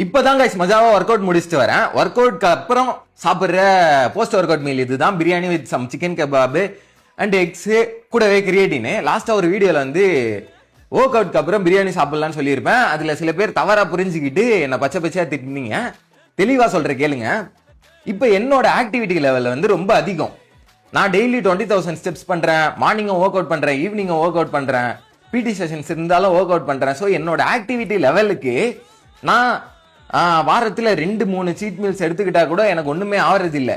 இப்பதான் guys மஜாவா work out முடிச்சுட்டு வரேன். ஒர்க் அவுட்க்கு அப்புறம் சாப்பிடுற போஸ்ட் ஒர்க் அவுட் மீல் இதுதான். Biryani with some chicken kebab and eggs கூடவே கிரியேட்டின். லாஸ்டா ஒரு வீடியோல வந்து ஒர்க் அவுட்க்கு அப்புறம் பிரியாணி சாப்பிடலாம்னு சொல்லியிருப்பேன். அதுல சில பேர் தவறா புரிஞ்சுக்கிட்டு என்ன பச்சை பச்சையா திட்டினீங்க. தெளிவா சொல்ற கேளுங்க. இப்ப என்னோட ஆக்டிவிட்டி லெவல் வந்து ரொம்ப அதிகம். நான் டெய்லி 20,000 ஸ்டெப்ஸ் பண்றேன், மார்னிங்கும் ஒர்க் அவுட் பண்றேன், ஈவினிங்கும் ஒர்க் அவுட் பண்றேன், பிடி செஷன்ஸ் இருந்தாலும் ஒர்க் அவுட் பண்றேன். ஸோ என்னோட ஆக்டிவிட்டி லெவலுக்கு நான் வாரத்துல 2-3 சீட் மீல்ஸ் எடுத்துக்கிட்டா கூட எனக்கு ஒண்ணுமே ஆவறது இல்ல.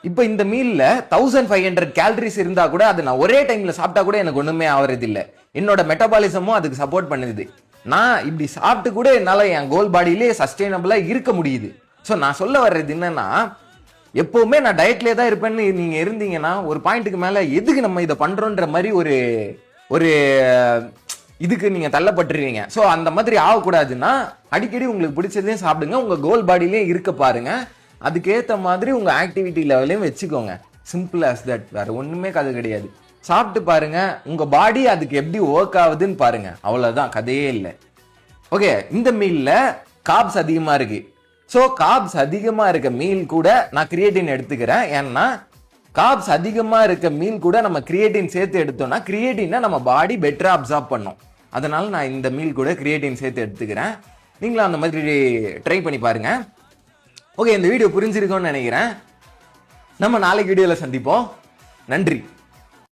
இப்ப இந்த மீல்ல 1500 கேலரிஸ் இருந்தா கூட அது நான் ஒரே டைம்ல சாப்பிட்டா கூட எனக்கு ஒண்ணுமே ஆவறது இல்ல. என்னோட மெட்டபாலிசமும் அதுக்கு சப்போர்ட் பண்ணுது. நான் இப்படி சாப்பிட்டு கூட என்னால என் கோல் பாடியிலே சஸ்டைனபிளா இருக்க முடியுது. ஸோ நான் சொல்ல வர்றது என்னன்னா, எப்பவுமே நான் டயட்லேயே தான் இருப்பேன்னு நீங்க இருந்தீங்கன்னா ஒரு பாயிண்ட்டுக்கு மேல எதுக்கு நம்ம இதை பண்றோன்ற மாதிரி ஒரு ஒரு இதுக்கு நீங்க தள்ளப்பட்டுருவீங்க. ஸோ அந்த மாதிரி ஆகக்கூடாதுன்னா அடிக்கடி உங்களுக்கு பிடிச்சதையும் சாப்பிடுங்க, உங்க கோல் பாடியிலையும் இருக்க பாருங்க. அதுக்கேற்ற மாதிரி உங்க ஆக்டிவிட்டி லெவலையும் வச்சுக்கோங்க. Simple as that. வேற ஒண்ணுமே கதை கிடையாது. சாப்பிட்டு பாருங்க, உங்க பாடி அதுக்கு எப்படி ஒர்க் ஆகுதுன்னு பாருங்க. அவ்வளவுதான், கதையே இல்லை. ஓகே, இந்த மீல்ல கார்ப்ஸ் அதிகமா இருக்கு. ஸோ கார்ப்ஸ் அதிகமா இருக்க மீல் கூட நான் கிரியேட்டின் எடுத்துக்கிறேன். ஏன்னா கார்ப்ஸ் அதிகமா இருக்க மீல் கூட நம்ம கிரியேட்டின் சேர்த்து எடுத்தோம்னா கிரியேட்டினை நம்ம பாடி பெட்டரா அப்சார்ப் பண்ணும். அதனால நான் இந்த மீல் கூட கிரியேட்டின் சேர்த்து எடுத்துக்கிறேன். நீங்களும் அந்த மாதிரி ட்ரை பண்ணி பாருங்க. ஓகே, இந்த வீடியோ புரிஞ்சிருக்கும்னு நினைக்கிறேன். நம்ம நாளைக்கு வீடியோல சந்திப்போம். நன்றி.